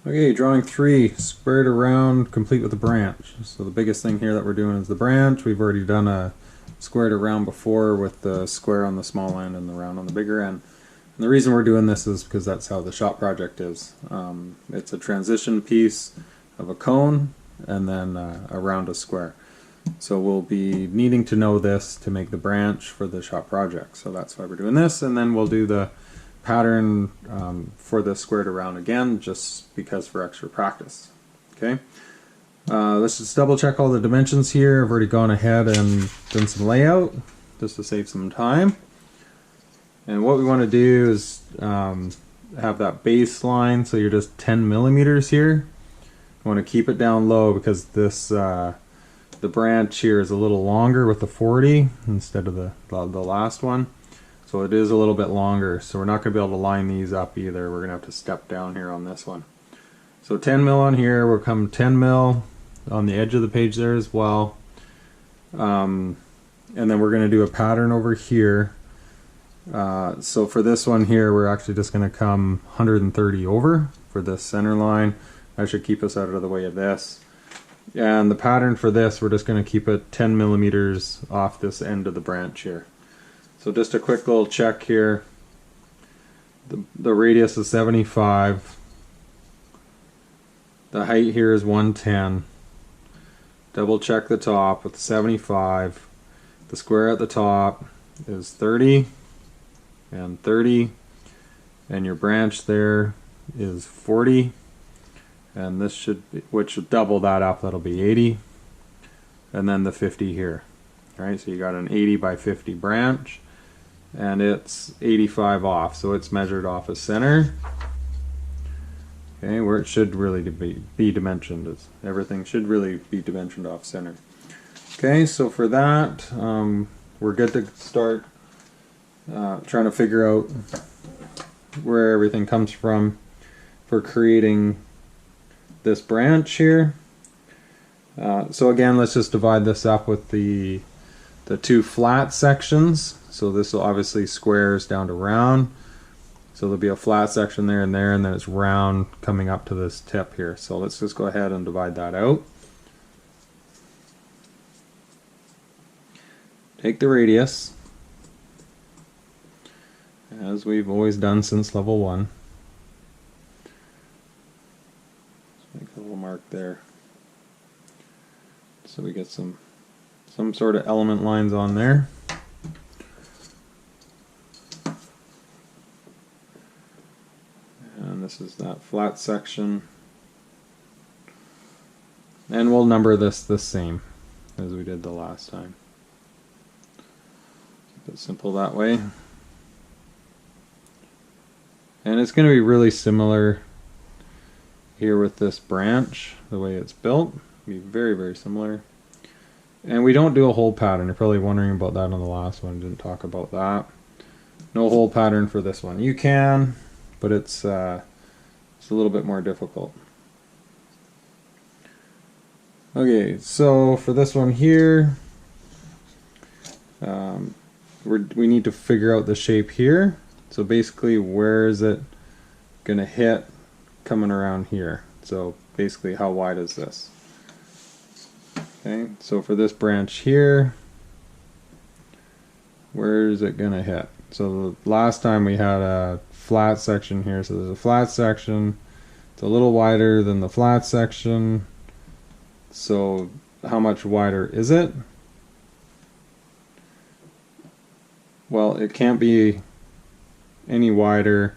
Okay, drawing 3, squared around, complete with a branch. So the biggest thing here that we're doing is the branch. We've already done a squared around before with the square on the small end and the round on the bigger end. And the reason we're doing this is because that's how the shop project is. It's a transition piece of a cone and then around a square. So we'll be needing to know this to make the branch for the shop project. So that's why we're doing this, and then we'll do the pattern for the squared around again, just because for extra practice. Okay, let's just double check all the dimensions here. I've already gone ahead and done some layout just to save some time. And what we want to do is have that baseline, so you're just 10 millimeters here. I want to keep it down low because this the branch here is a little longer with the 40 instead of the last one. So it is a little bit longer, so we're not going to be able to line these up either. We're going to have to step down here on this one. So 10 mil on here, we'll come 10 mil on the edge of the page there as well. And then we're going to do a pattern over here. So for this one here, we're actually just going to come 130 over for this center line. That should keep us out of the way of this. And the pattern for this, we're just going to keep it 10 millimeters off this end of the branch here. So just a quick little check here. The radius is 75. The height here is 110. Double check the top with 75. The square at the top is 30 and 30. And your branch there is 40. And this should be, which should double that up, that'll be 80. And then the 50 here. Alright, so you got an 80 by 50 branch. And it's 85 off, so it's measured off of center. Okay, where it should really be dimensioned. Everything should really be dimensioned off center. Okay, so for that, we're good to start trying to figure out where everything comes from for creating this branch here. So again, let's just divide this up with the two flat sections. So this will obviously squares down to round. So there'll be a flat section there, and then it's round coming up to this tip here. So let's just go ahead and divide that out. Take the radius, as we've always done since level 1. Let's make a little mark there. So we get some sort of element lines on there. And this is that flat section. And we'll number this the same as we did the last time. Keep it simple that way. And it's going to be really similar here with this branch, the way it's built. It'll be very, very similar. And we don't do a hole pattern. You're probably wondering about that on the last one. Didn't talk about that. No hole pattern for this one. You can, but it's a little bit more difficult. Okay, so for this one here, we need to figure out the shape here. So basically, where is it going to hit coming around here? So basically, how wide is this? Okay, so for this branch here, where is it going to hit? So the last time we had a flat section here, so there's a flat section. It's a little wider than the flat section. So how much wider is it? Well, it can't be any wider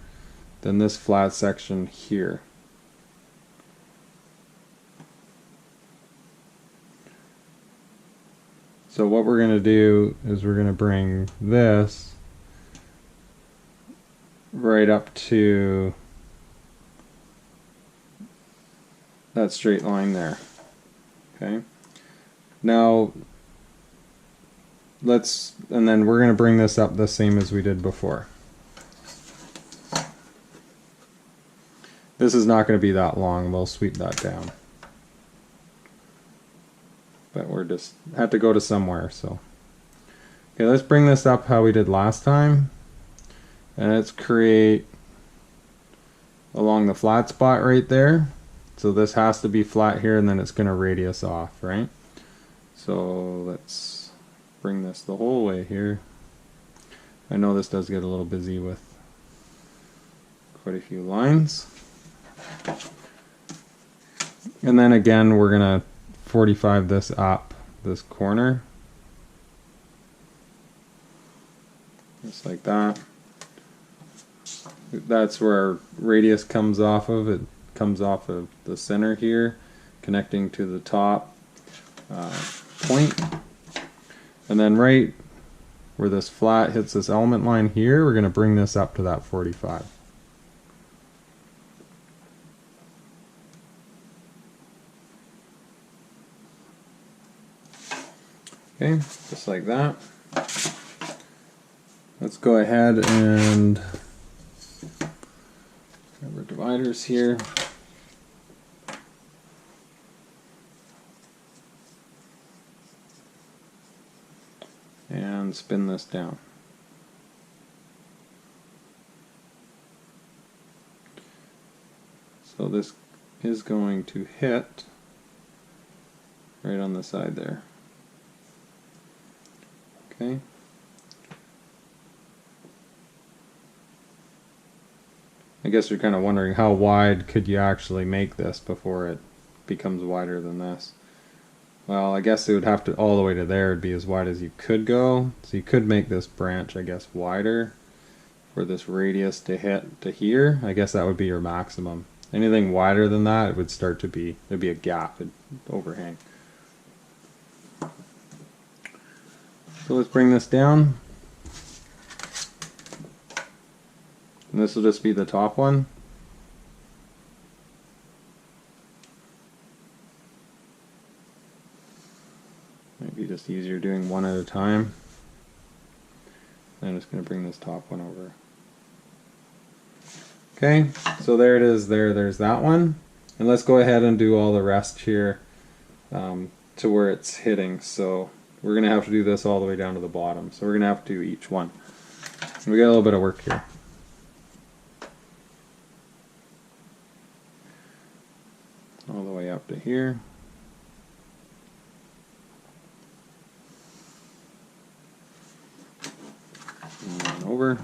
than this flat section here. So what we're going to do is we're going to bring this right up to that straight line there. Okay. Now and then we're going to bring this up the same as we did before. This is not going to be that long. We'll sweep that down. But we're just had to go to somewhere, so. Okay, let's bring this up how we did last time. And let's create along the flat spot right there. So this has to be flat here, and then it's going to radius off, right? So let's bring this the whole way here. I know this does get a little busy with quite a few lines. And then again, we're going to 45 this up, this corner. Just like that. That's where our radius comes off of. It comes off of the center here, connecting to the top point. And then right where this flat hits this element line here, we're going to bring this up to that 45. Okay, just like that. Let's go ahead and grab our dividers here. And spin this down. So this is going to hit right on the side there. Okay. I guess you're kind of wondering how wide could you actually make this before it becomes wider than this. Well, I guess it would have to, all the way to there, it'd be as wide as you could go. So you could make this branch, I guess, wider for this radius to hit to here. I guess that would be your maximum. Anything wider than that, it would start to be, there'd be a gap, it'd overhang. So let's bring this down. And this will just be the top one. Might be just easier doing one at a time. I'm just going to bring this top one over. Okay, so there it is there. There's that one. And let's go ahead and do all the rest here to where it's hitting. So we're going to have to do this all the way down to the bottom. So we're going to have to do each one. We got a little bit of work here. All the way up to here. And then over.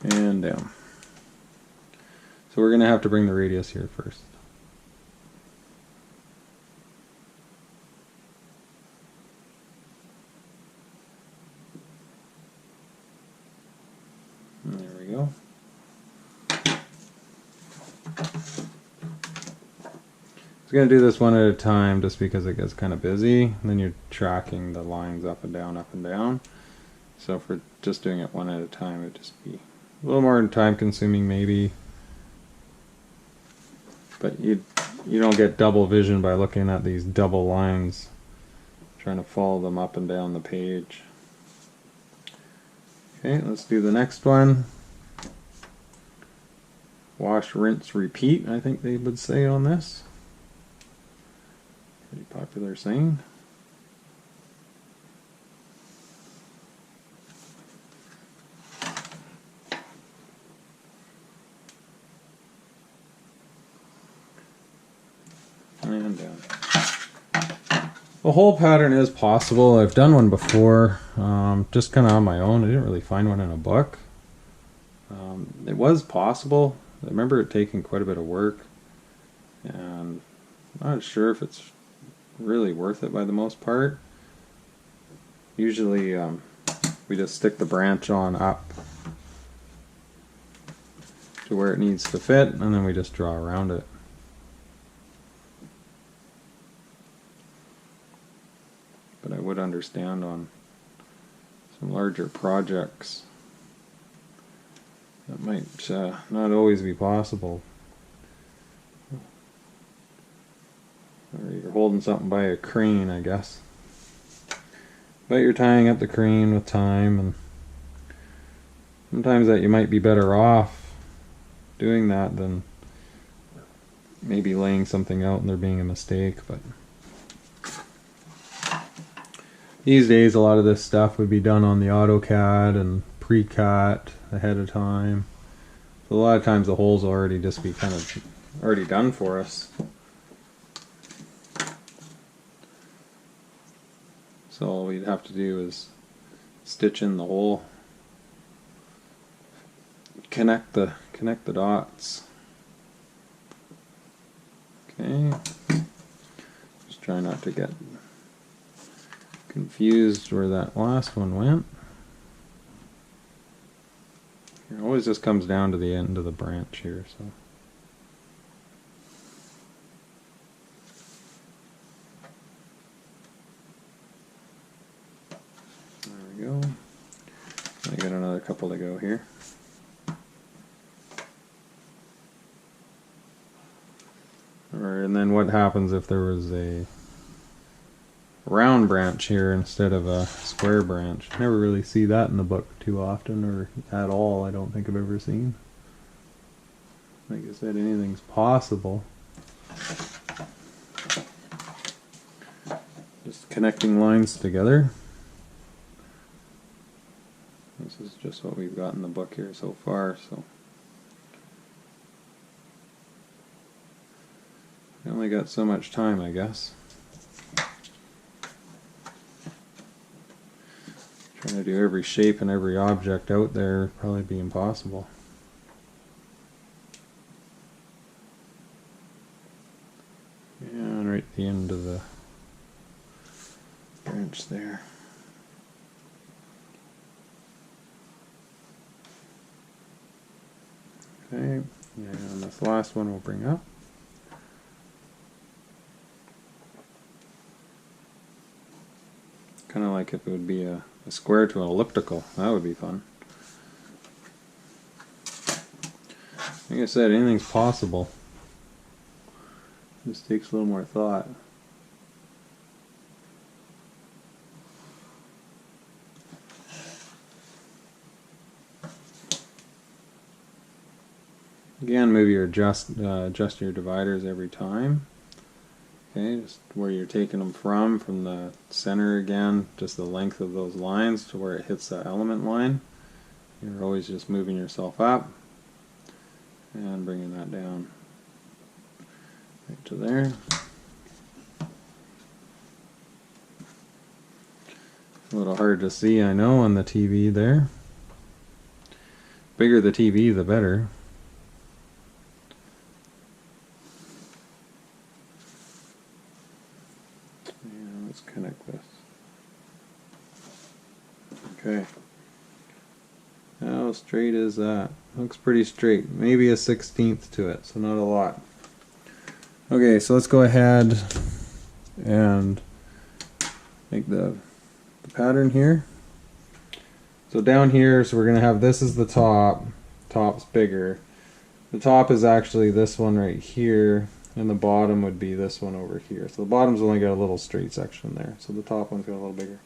And down. So we're going to have to bring the radius here first. There we go. I'm going to do this one at a time just because it gets kind of busy. And then you're tracking the lines up and down, up and down. So if we're just doing it one at a time, it'd just be a little more time consuming maybe. But you don't get double vision by looking at these double lines, trying to follow them up and down the page. Okay, let's do the next one. Wash, rinse, repeat, I think they would say on this. Pretty popular saying. And down. The whole pattern is possible. I've done one before, just kind of on my own. I didn't really find one in a book. It was possible. I remember it taking quite a bit of work, and I'm not sure if it's really worth it by the most part. Usually we just stick the branch on up to where it needs to fit, and then we just draw around it. But I would understand on some larger projects that might not always be possible. Or you're holding something by a crane, I guess. But you're tying up the crane with time, and sometimes that you might be better off doing that than maybe laying something out and there being a mistake. But These days, a lot of this stuff would be done on the AutoCAD and pre-cut ahead of time. So a lot of times the holes will already just be kind of already done for us. So all we'd have to do is stitch in the hole, connect the dots. Okay. Just try not to get confused where that last one went. It always just comes down to the end of the branch here, so. There we go. I got another couple to go here. And then what happens if there was a round branch here instead of a square branch? Never really see that in the book too often, or at all. I don't think I've ever seen. Like I said, anything's possible. Just connecting lines together. This is just what we've got in the book here so far, so I only got so much time, I guess. Trying to do every shape and every object out there would probably be impossible. And right at the end of the branch there. Okay, and this last one we'll bring up. Kind of like if it would be a square to an elliptical. That would be fun. Like I said, anything's possible. Just takes a little more thought. Again, maybe you adjust your dividers every time. Okay, just where you're taking them from the center again, just the length of those lines to where it hits that element line. You're always just moving yourself up and bringing that down right to there. A little hard to see, I know, on the TV there. Bigger the TV, the better. And let's connect this. Okay. How straight is that? Looks pretty straight. Maybe a 1/16 to it, so not a lot. Okay, so let's go ahead and make the pattern here. So down here, so we're going to have this as the top. Top's bigger. The top is actually this one right here, and the bottom would be this one over here. So the bottom's only got a little straight section there, so the top one's got a little bigger.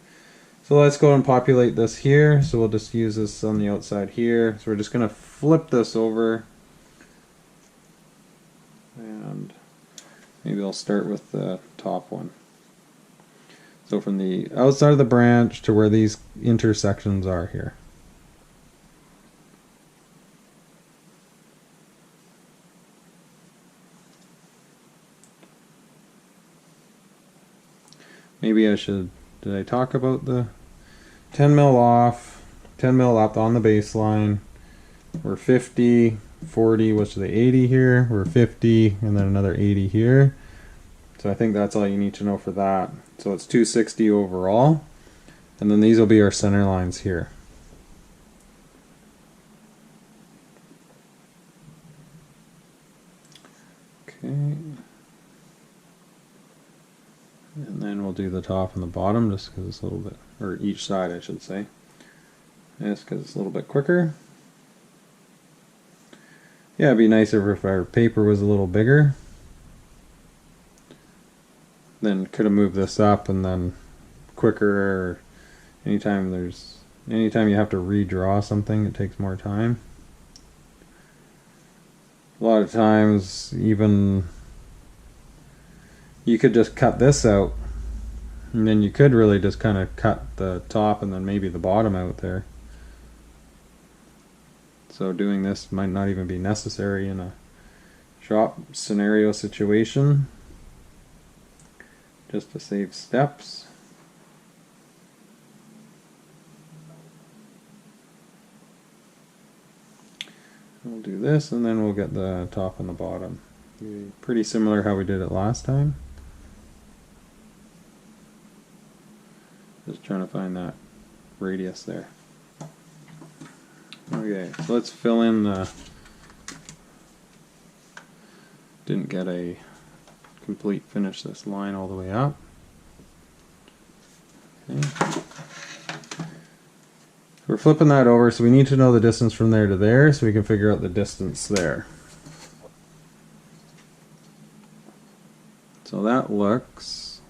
So let's go and populate this here. So we'll just use this on the outside here. So we're just going to flip this over, and maybe I'll start with the top one. So from the outside of the branch to where these intersections are here. Maybe I should, did I talk about the 10 mil off, 10 mil up on the baseline. We're 50, 40, which is the 80 here. We're 50, and then another 80 here. So I think that's all you need to know for that. So it's 260 overall, and then these will be our center lines here. Okay. And then we'll do the top and the bottom just because it's a little bit, or each side I should say. Just because it's a little bit quicker. Yeah, it'd be nicer if our paper was a little bigger. Then could have moved this up and then quicker, or anytime you have to redraw something, it takes more time. A lot of times even you could just cut this out And then you could really just kind of cut the top and then maybe the bottom out there. So doing this might not even be necessary in a shop scenario situation, just to save steps. We'll do this and then we'll get the top and the bottom. Pretty similar how we did it last time. Just trying to find that radius there. Okay, so let's fill in the... Didn't get a complete finish this line all the way up. Okay. We're flipping that over, so we need to know the distance from there to there so we can figure out the distance there. So that looks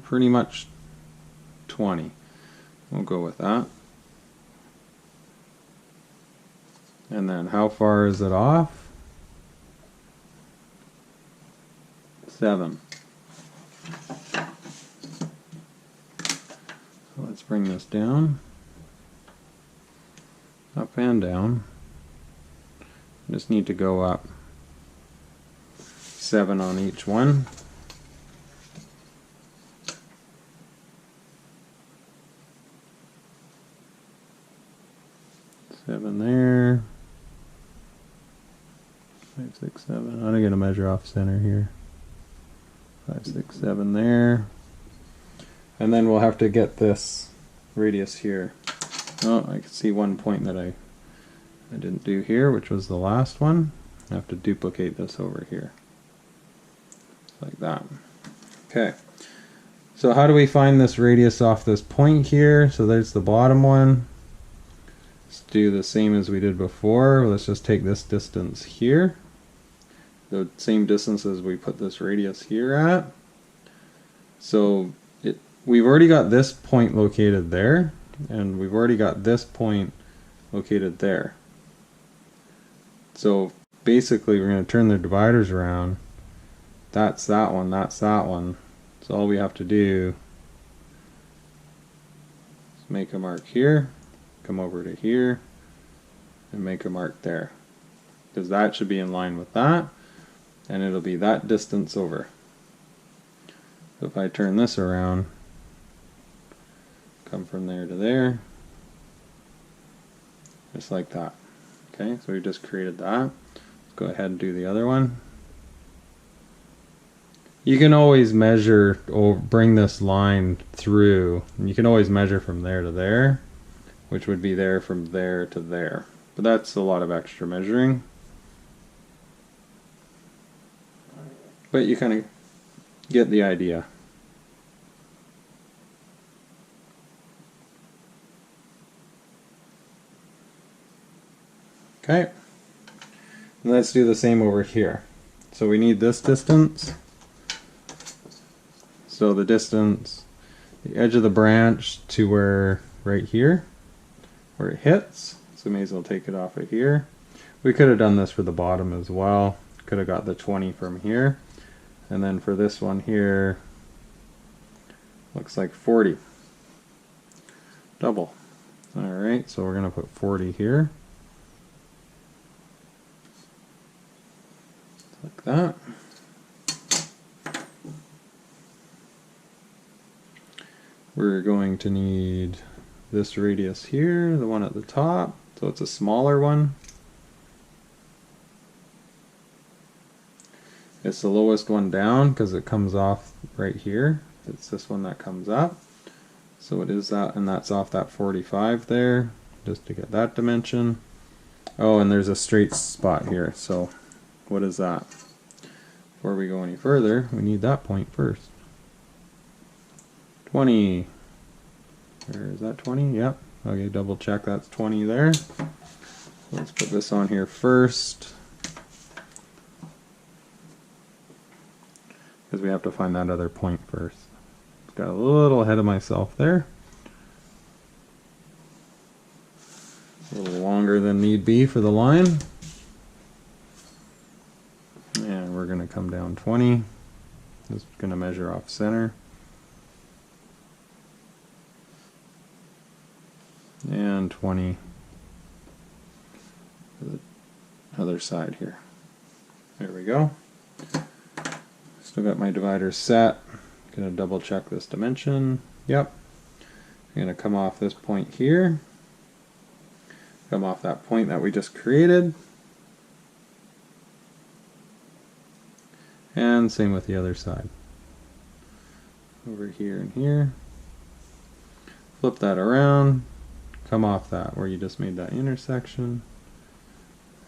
pretty much 20. We'll go with that. And then how far is it off? 7. So let's bring this down. Up and down. Just need to go up 7 on each one. Seven there. 5, 6, 7. I'm gonna measure off center here. 5, 6, 7 there. And then we'll have to get this radius here. Oh, I can see one point that I didn't do here, which was the last one. I have to duplicate this over here. Like that. Okay. So how do we find this radius off this point here? So there's the bottom one. Let's do the same as we did before. Let's just take this distance here. The same distance as we put this radius here at. So we've already got this point located there. And we've already got this point located there. So basically we're going to turn the dividers around. That's that one, that's that one. So all we have to do is make a mark here, come over to here, and make a mark there. Because that should be in line with that, and it'll be that distance over. So if I turn this around, come from there to there, just like that. Okay, so we just created that. Let's go ahead and do the other one. You can always measure or bring this line through, and you can always measure from there to there, which would be there from there to there. But that's a lot of extra measuring. But you kind of get the idea. Okay, and let's do the same over here. So we need this distance. So the distance, the edge of the branch to where, right here, where it hits. So may as well take it off of here. We could have done this for the bottom as well. Could have got the 20 from here. And then for this one here, looks like 40. Double. Alright, so we're going to put 40 here. Like that. We're going to need this radius here, the one at the top, so it's a smaller one. It's the lowest one down because it comes off right here. It's this one that comes up. So it is that, and that's off that 45 there, just to get that dimension. Oh, and there's a straight spot here, so what is that? Before we go any further, we need that point first. 20. Or is that 20? Yep. Okay, double check that's 20 there. Let's put this on here first, because we have to find that other point first. Got a little ahead of myself there. A little longer than need be for the line. And we're going to come down 20. Just going to measure off center. and 20 for the other side here. There we go. Still got my dividers set. Gonna double check this dimension. Yep. I'm gonna come off this point here. Come off that point that we just created. And same with the other side. Over here and here. Flip that around. Come off that where you just made that intersection.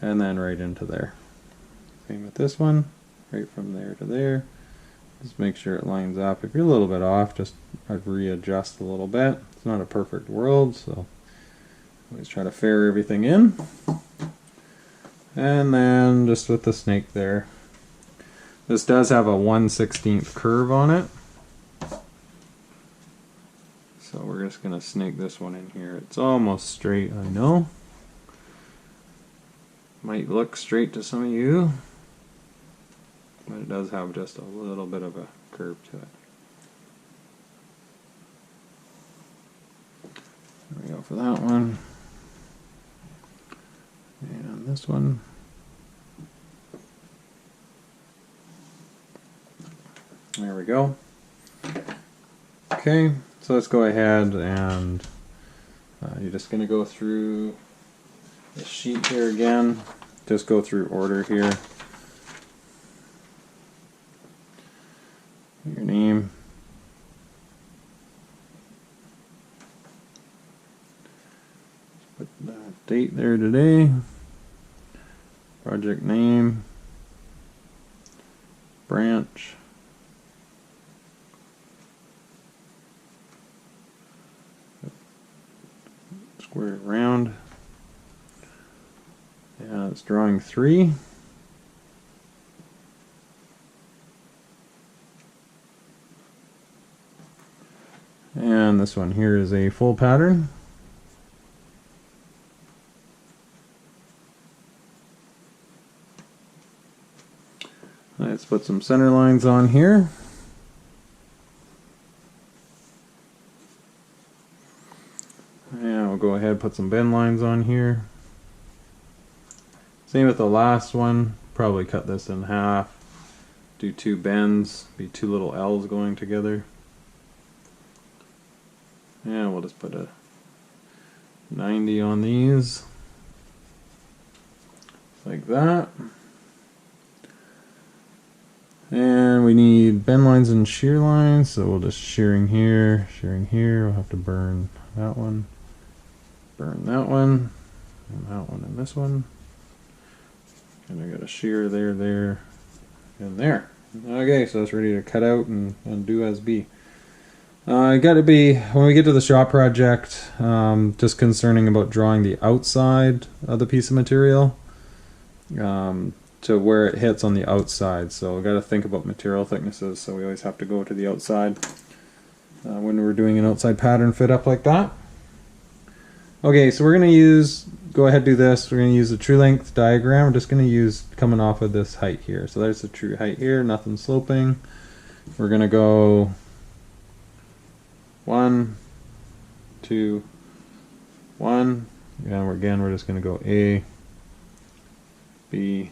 And then right into there. Same with this one. Right from there to there. Just make sure it lines up. If you're a little bit off, just readjust a little bit. It's not a perfect world, so always try to fair everything in. And then just with the snake there. This does have a 1/16 curve on it. So we're just going to snake this one in here. It's almost straight, I know. Might look straight to some of you, but it does have just a little bit of a curve to it. There we go for that one. And this one. There we go. Okay, so let's go ahead and you're just going to go through the sheet here again. Just go through order here. Your name. Put the date there today. Project name. Branch. Square it around. Yeah, it's drawing 3. And this one here is a full pattern. Let's put some center lines on here. And we'll go ahead and put some bend lines on here. Same with the last one. Probably cut this in half. Do 2 bends. Be 2 little L's going together. And we'll just put a 90 on these. Like that. And we need bend lines and shear lines, so we'll just shearing here. We'll have to burn that one. Burn that one. And that one and this one. And I got a shear there, and there. Okay, so it's ready to cut out and do as be. Got to be, when we get to the shop project, just concerning about drawing the outside of the piece of material to where it hits on the outside. So we've got to think about material thicknesses, so we always have to go to the outside when we're doing an outside pattern fit up like that. Okay, so we're going to go ahead and do this. We're going to use the true length diagram. We're just going to use coming off of this height here. So there's the true height here, nothing sloping. We're going to go 1, 2, 1, and again we're just going to go A, B,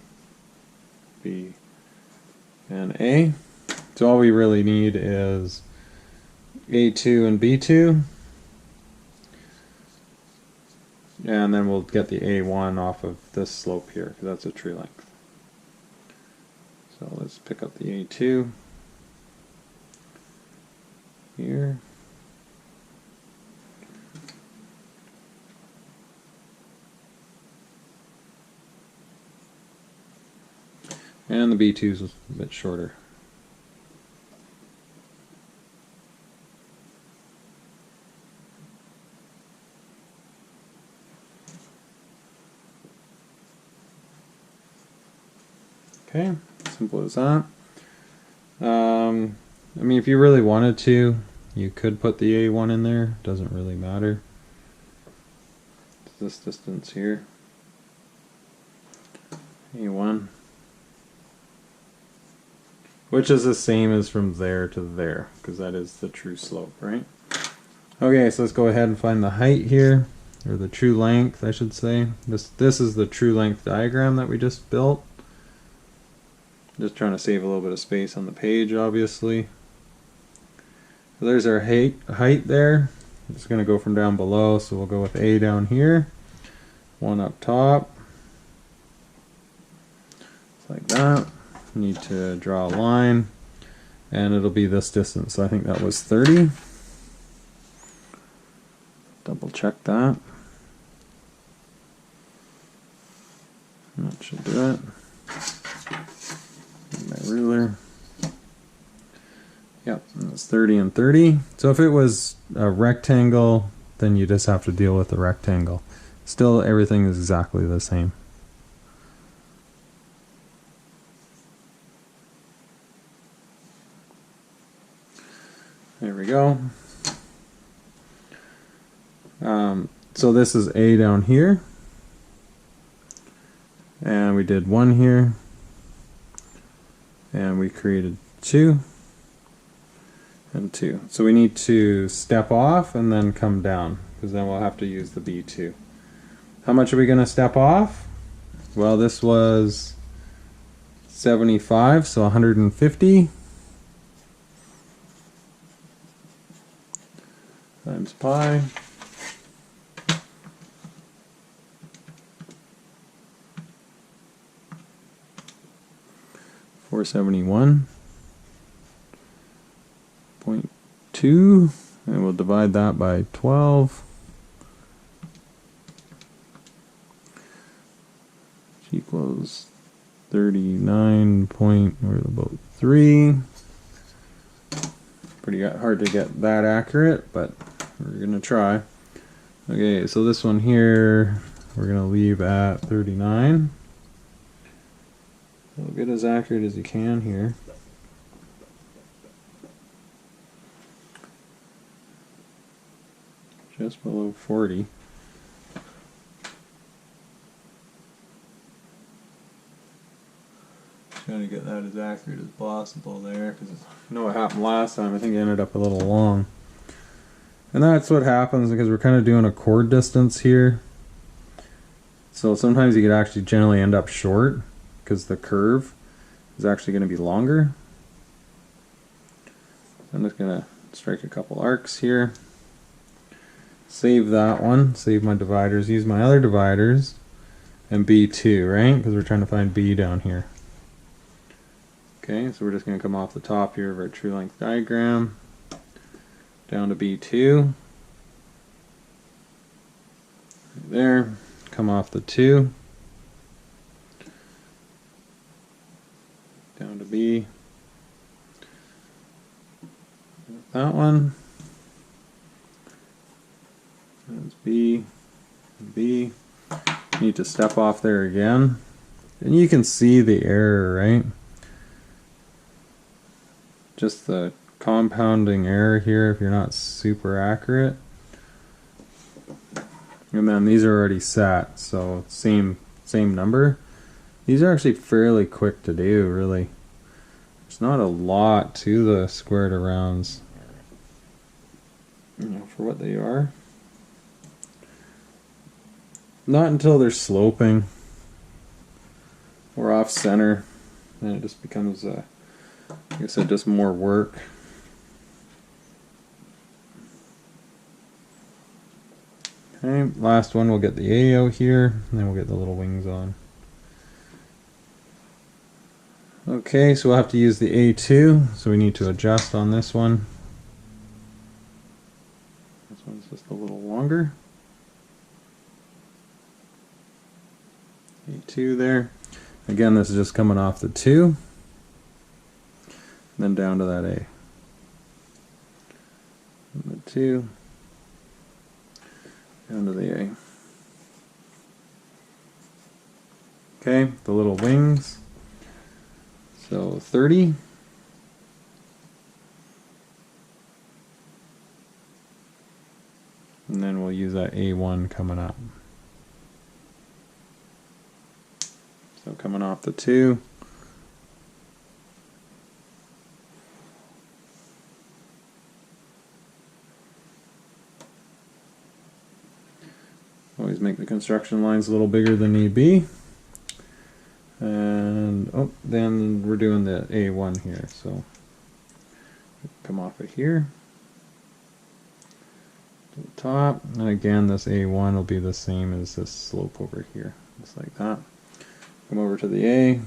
B, and A. So all we really need is A2 and B2. And then we'll get the A1 off of this slope here, because that's a tree length. So let's pick up the A2 here. And the B2 is a bit shorter. Okay, simple as that. I mean, if you really wanted to, you could put the A1 in there. Doesn't really matter. It's this distance here. A1. Which is the same as from there to there, because that is the true slope, right? Okay, so let's go ahead and find the height here. or the true length, I should say. This is the true length diagram that we just built. Just trying to save a little bit of space on the page, obviously. So there's our height there. It's going to go from down below, so we'll go with A down here, 1 up top, like that. Need to draw a line, and it'll be this distance. So I think that was 30. Double check that. That should do it. My ruler. Yep, it's 30 and 30. So if it was a rectangle, then you just have to deal with the rectangle. Still, everything is exactly the same. There we go. So this is A down here. And we did 1 here. And we created 2. And 2. So we need to step off and then come down, because then we'll have to use the B2. How much are we going to step off? Well, this was 75, so 150 times pi. $471.2, and we'll divide that by 12, which equals 39.3. Pretty hard to get that accurate, but we're gonna try. Okay, so this one here we're gonna leave at 39. So get as accurate as you can here. Just below 40. Trying to get that as accurate as possible there, because you know what happened last time. I think it ended up a little long. And that's what happens because we're kind of doing a chord distance here. So sometimes you could actually generally end up short, because the curve is actually going to be longer. I'm just going to strike a couple arcs here. Save that one, save my dividers, use my other dividers, and B2, right? Because we're trying to find B down here. Okay, so we're just going to come off the top here of our true length diagram, down to B2. There, come off the 2. Down to B. That one. That's B. B. Need to step off there again. And you can see the error, right? Just the compounding error here if you're not super accurate. And then these are already set, so same number. These are actually fairly quick to do, really. There's not a lot to the squared arounds, you know, for what they are. Not until they're sloping or off center, then it just becomes, like I said, just more work. Okay, last one we'll get the A out here, and then we'll get the little wings on. Okay, so we'll have to use the A2, so we need to adjust on this one. This one's just a little longer. A2 there. Again, this is just coming off the 2, then down to that A. And the 2, down to the A. Okay, the little wings. So 30. And then we'll use that A1 coming up. So coming off the 2. construction lines a little bigger than need be. And oh, then we're doing the A1 here, so come off of here to the top, and again this A1 will be the same as this slope over here, just like that. Come over to the A,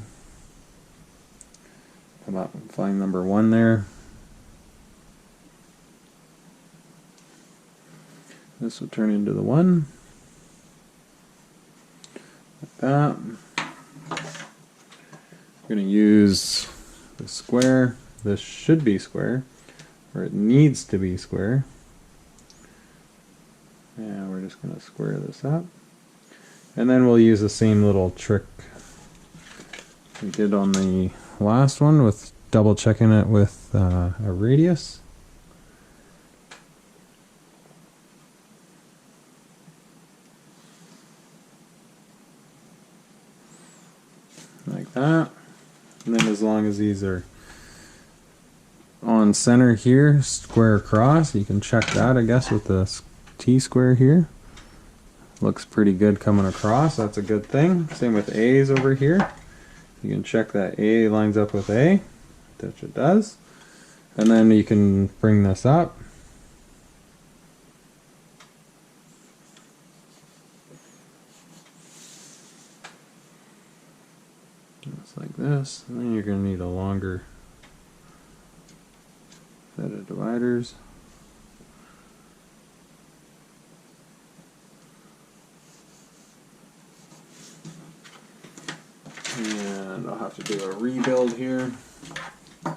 come up and find number 1 there. This will turn into the 1, like that. We're going to use the square. This should be square, or it needs to be square. And we're just going to square this up. And then we'll use the same little trick we did on the last one with double checking it with a radius. Like that. And then as long as these are on center here, square across, you can check that, I guess, with the T-square here. Looks pretty good coming across, that's a good thing. Same with A's over here. You can check that A lines up with A, which it does. And then you can bring this up. Just like this, and then you're going to need a longer set of dividers. And I'll have to do a rebuild here. Take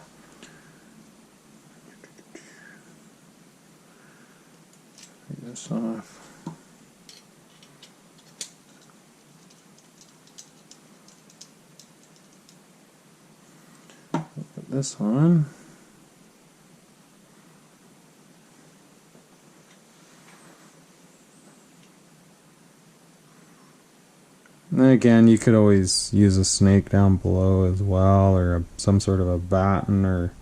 this off. Put this on. And then again, you could always use a snake down below as well, or some sort of a batten or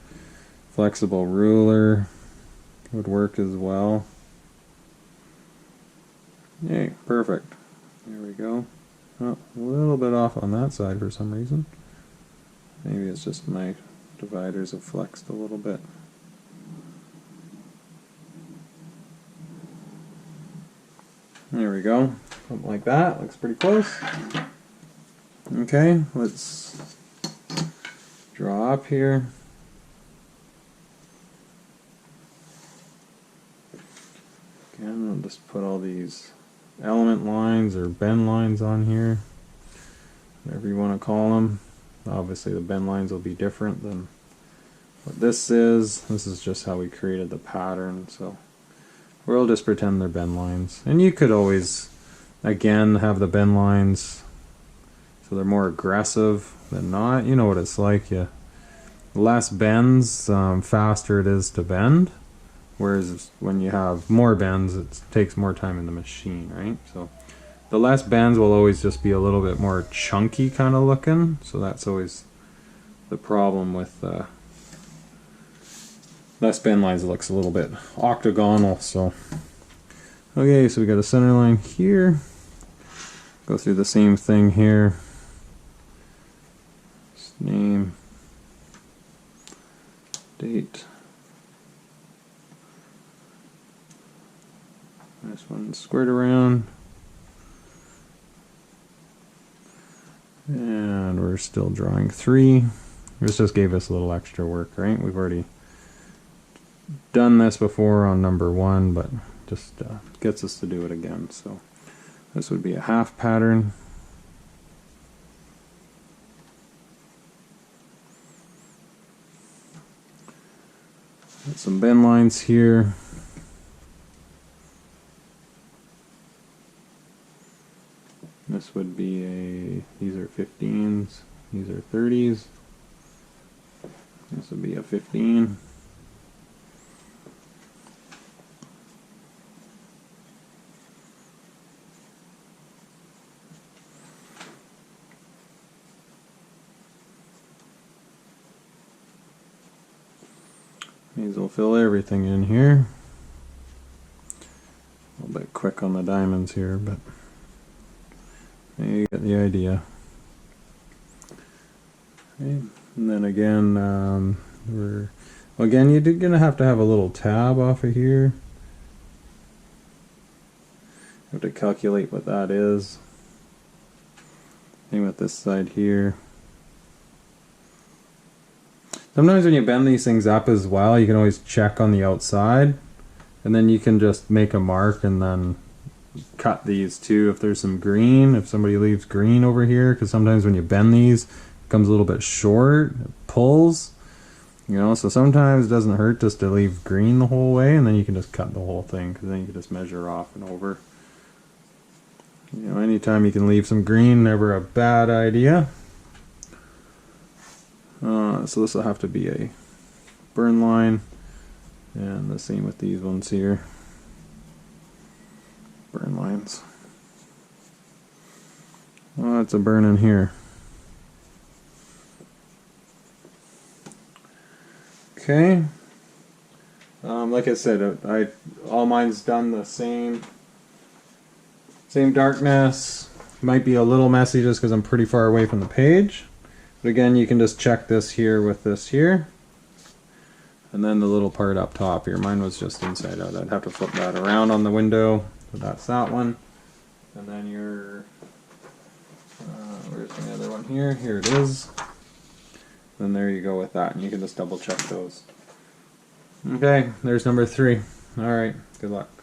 flexible ruler would work as well. Yay, perfect. There we go. Oh, a little bit off on that side for some reason. Maybe it's just my dividers have flexed a little bit. There we go. Something like that. Looks pretty close. Okay, let's draw up here. Again, I'll just put all these element lines or bend lines on here, whatever you want to call them. Obviously the bend lines will be different than what this is. This is just how we created the pattern, so we'll just pretend they're bend lines. And you could always, again, have the bend lines so they're more aggressive than not. You know what it's like. You less bends, faster it is to bend. Whereas when you have more bends, it takes more time in the machine, right? So the less bends will always just be a little bit more chunky kind of looking. So that's always the problem with less bend lines. It looks a little bit octagonal. So okay, so we got a center line here. Go through the same thing here. Just name, date. This one squared around. And we're still drawing 3. This just gave us a little extra work, right? We've already done this before on number 1, but just gets us to do it again. So this would be a half pattern. Got some bend lines here. This would be these are 15s, these are 30s. This would be a 15. May as well fill everything in here. A little bit quick on the diamonds here, but You get the idea. Okay. And then again, again, you're gonna have to have a little tab off of here. You have to calculate what that is. Same with this side here. Sometimes when you bend these things up as well, you can always check on the outside, and then you can just make a mark and then cut these too if there's some green, if somebody leaves green over here, because sometimes when you bend these, it comes a little bit short, it pulls, you know, so sometimes it doesn't hurt just to leave green the whole way, and then you can just cut the whole thing, because then you can just measure off and over. You know, anytime you can leave some green, never a bad idea. So this will have to be a burn line, and the same with these ones here. Burn lines. Oh, it's a burn in here. Okay. Like I said, all mine's done the same darkness. Might be a little messy just because I'm pretty far away from the page. But again, you can just check this here with this here. And then the little part up top here. Mine was just inside out. I'd have to flip that around on the window. So that's that one. And then your, where's the other one here? Here it is. Then there you go with that. And you can just double check those. Okay, there's number 3. Alright, good luck.